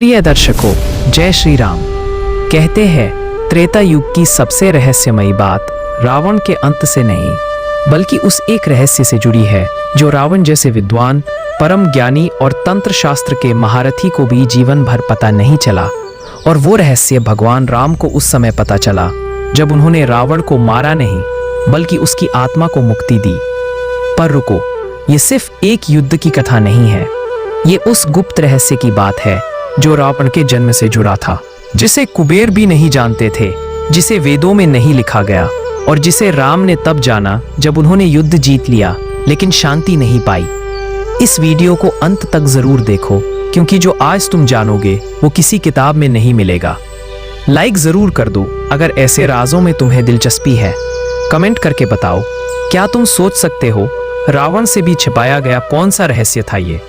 प्रिय दर्शकों, जय श्री राम। कहते हैं त्रेता युग की सबसे रहस्यमयी बात रावण के अंत से नहीं बल्कि उस एक रहस्य से जुड़ी है जो रावण जैसे विद्वान, परम ज्ञानी और तंत्र शास्त्र के महारथी को भी जीवन भर पता नहीं चला। और वो रहस्य भगवान राम को उस समय पता चला जब उन्होंने रावण को मारा नहीं बल्कि उसकी आत्मा को मुक्ति दी। पर रुको, ये सिर्फ एक युद्ध की कथा नहीं है, ये उस गुप्त रहस्य की बात है जो रावण के जन्म से जुड़ा था, जिसे कुबेर भी नहीं जानते थे, जिसे वेदों में नहीं लिखा गया और जिसे राम ने तब जाना जब उन्होंने युद्ध जीत लिया लेकिन शांति नहीं पाई। इस वीडियो को अंत तक जरूर देखो क्योंकि जो आज तुम जानोगे वो किसी किताब में नहीं मिलेगा। लाइक जरूर कर दो अगर ऐसे राजों में तुम्हें दिलचस्पी है। कमेंट करके बताओ, क्या तुम सोच सकते हो रावण से भी छिपाया गया कौन सा रहस्य था ये?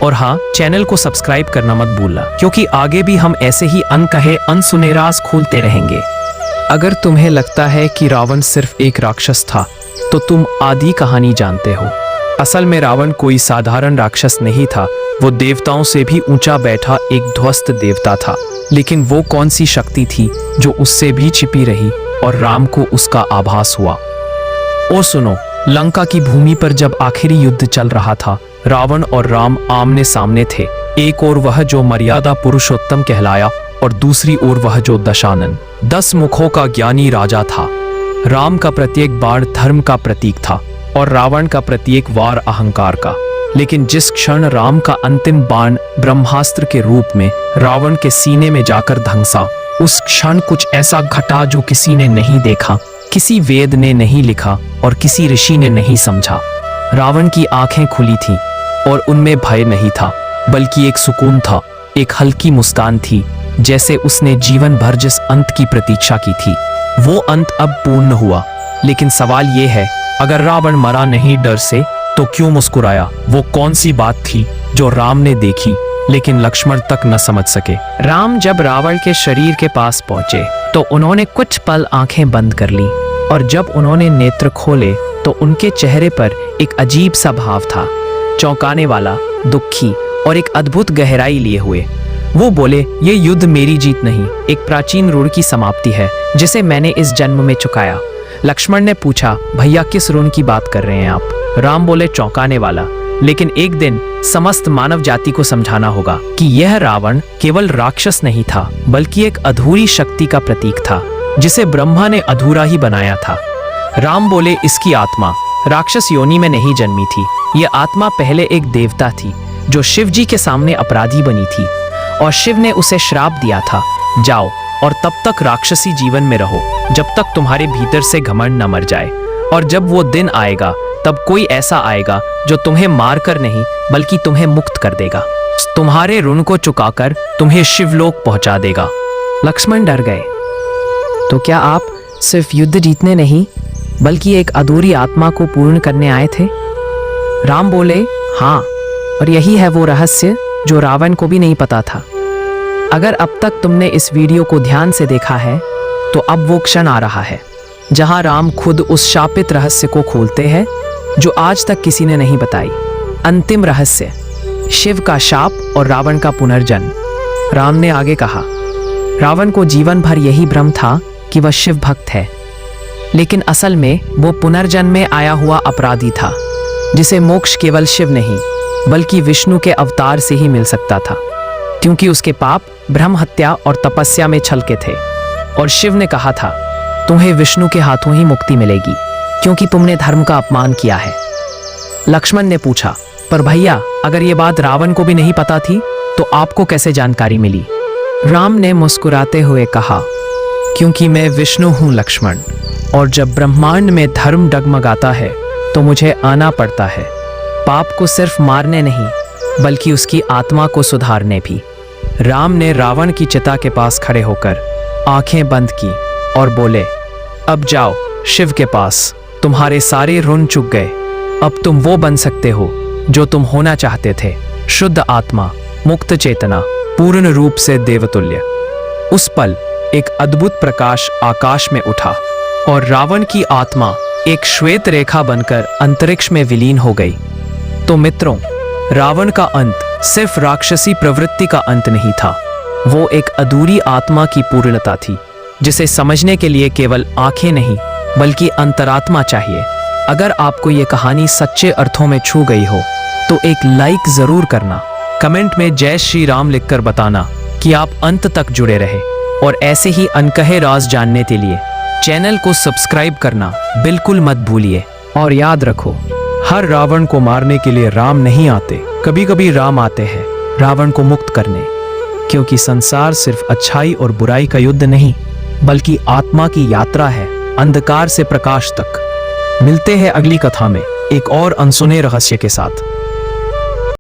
और हाँ, चैनल को सब्सक्राइब करना मत भूलना क्योंकि आगे भी हम ऐसे ही अनकहे अनसुने राज खोलते रहेंगे। अगर तुम्हें लगता है कि रावण सिर्फ एक राक्षस था तो तुम आधी कहानी जानते हो। असल में रावण कोई साधारण राक्षस नहीं था, वो देवताओं से भी ऊंचा बैठा एक ध्वस्त देवता था। लेकिन वो कौन सी शक्ति थी जो उससे भी छिपी रही और राम को उसका आभास हुआ? ओ सुनो, लंका की भूमि पर जब आखिरी युद्ध चल रहा था, रावण और राम आमने सामने थे। एक ओर वह जो मर्यादा पुरुषोत्तम कहलाया और दूसरी ओर वह जो दशानन 10 मुखों का ज्ञानी राजा था। राम का प्रत्येक बाण धर्म का प्रतीक था और रावण का प्रत्येक वार अहंकार का। लेकिन जिस क्षण राम का अंतिम बाण ब्रह्मास्त्र के रूप में रावण के सीने में जाकर धंसा, उस क्षण कुछ ऐसा घटा जो किसी ने नहीं देखा, किसी वेद ने नहीं लिखा और किसी ऋषि ने नहीं समझा। रावण की आंखें खुली थीं और उनमें भय नहीं था बल्कि एक सुकून था, एक हल्की मुस्कान थी, जैसे उसने जीवन भर जिस अंत की प्रतीक्षा की थी वो अंत अब पूर्ण हुआ। लेकिन सवाल ये है, अगर रावण मरा नहीं डर से तो क्यों मुस्कुराया? वो कौन सी बात थी जो राम ने देखी लेकिन लक्ष्मण तक न समझ सके? राम जब रावण के शरीर के पास पहुंचे तो उन्होंने कुछ पल आंखें बंद कर ली और जब उन्होंने नेत्र खोले तो उनके चेहरे पर एक अजीब सा भाव था, चौंकाने वाला, दुखी और एक अद्भुत गहराई लिए हुए। वो बोले, ये युद्ध मेरी जीत नहीं, एक प्राचीन ऋण की समाप्ति है जिसे मैंने इस जन्म में चुकाया। लक्ष्मण ने पूछा, भैया किस ऋण की बात कर रहे हैं आप? राम बोले, चौंकाने वाला, लेकिन एक दिन समस्त मानव जाति को समझाना होगा कि यह रावण केवल राक्षस नहीं था बल्कि एक अधूरी शक्ति का प्रतीक था जिसे ब्रह्मा ने अधूरा ही बनाया था। राम बोले, इसकी आत्मा राक्षस योनि में नहीं जन्मी थी, यह आत्मा पहले एक देवता थी जो शिव जी के सामने अपराधी बनी थी और शिव ने उसे श्राप दिया था, जाओ और तब तक राक्षसी जीवन में रहो जब तक तुम्हारे भीतर से घमंड न मर जाए। और जब वो दिन आएगा तब कोई ऐसा आएगा जो तुम्हें मार कर नहीं बल्कि तुम्हें मुक्त कर देगा, तुम्हारे ऋण को चुकाकर तुम्हें शिवलोक पहुंचा देगा। लक्ष्मण डर गए। तो क्या आप सिर्फ युद्ध जीतने नहीं बल्कि एक अधूरी आत्मा को पूर्ण करने आए थे? राम बोले, हाँ, और यही है वो रहस्य जो रावण को भी नहीं पता था। अगर अब तक तुमने इस वीडियो को ध्यान से देखा है तो अब वो क्षण आ रहा है जहां राम खुद उस शापित रहस्य को खोलते हैं जो आज तक किसी ने नहीं बताई। अंतिम रहस्य, शिव का शाप और रावण का पुनर्जन्म। राम ने आगे कहा, रावण को जीवन भर यही भ्रम था कि वह शिव भक्त है, लेकिन असल में वो पुनर्जन्म में आया हुआ अपराधी था जिसे मोक्ष केवल शिव नहीं बल्कि विष्णु के अवतार से ही मिल सकता था, क्योंकि उसके पाप ब्रह्म हत्या और तपस्या में छलके थे। और शिव ने कहा था, तुम्हें विष्णु के हाथों ही मुक्ति मिलेगी क्योंकि तुमने धर्म का अपमान किया है। लक्ष्मण ने पूछा, पर भैया अगर ये बात रावण को भी नहीं पता थी तो आपको कैसे जानकारी मिली? राम ने मुस्कुराते हुए कहा, क्योंकि मैं विष्णु हूं लक्ष्मण, और जब ब्रह्मांड में धर्म डगमगाता है तो मुझे आना पड़ता है, पाप को सिर्फ मारने नहीं बल्कि उसकी आत्मा को सुधारने भी। राम ने रावण की चिता के पास खड़े होकर आंखें बंद की और बोले, अब जाओ शिव के पास, तुम्हारे सारे ऋण चुक गए, अब तुम वो बन सकते हो जो तुम होना चाहते थे, शुद्ध आत्मा, मुक्त चेतना, पूर्ण रूप से देवतुल्य। उस पल एक अद्भुत प्रकाश आकाश में उठा और रावण की आत्मा एक श्वेत रेखा बनकर अंतरिक्ष में विलीन हो गई। तो मित्रों, रावण का अंत सिर्फ राक्षसी प्रवृत्ति का अंत नहीं था, वो एक अधूरी आत्मा की पूर्णता थी, जिसे समझने के लिए केवल आंखें नहीं बल्कि अंतरात्मा चाहिए। अगर आपको ये कहानी सच्चे अर्थों में छू गई हो तो एक लाइक जरूर करना, कमेंट में जय श्री राम लिखकर बताना कि आप अंत तक जुड़े रहे, और ऐसे ही अनकहे राज जानने के लिए चैनल को सब्सक्राइब करना बिल्कुल मत भूलिए। और याद रखो, हर रावण को मारने के लिए राम नहीं आते, कभी कभी राम आते हैं रावण को मुक्त करने, क्योंकि संसार सिर्फ अच्छाई और बुराई का युद्ध नहीं बल्कि आत्मा की यात्रा है, अंधकार से प्रकाश तक। मिलते हैं अगली कथा में एक और अनसुने रहस्य के साथ।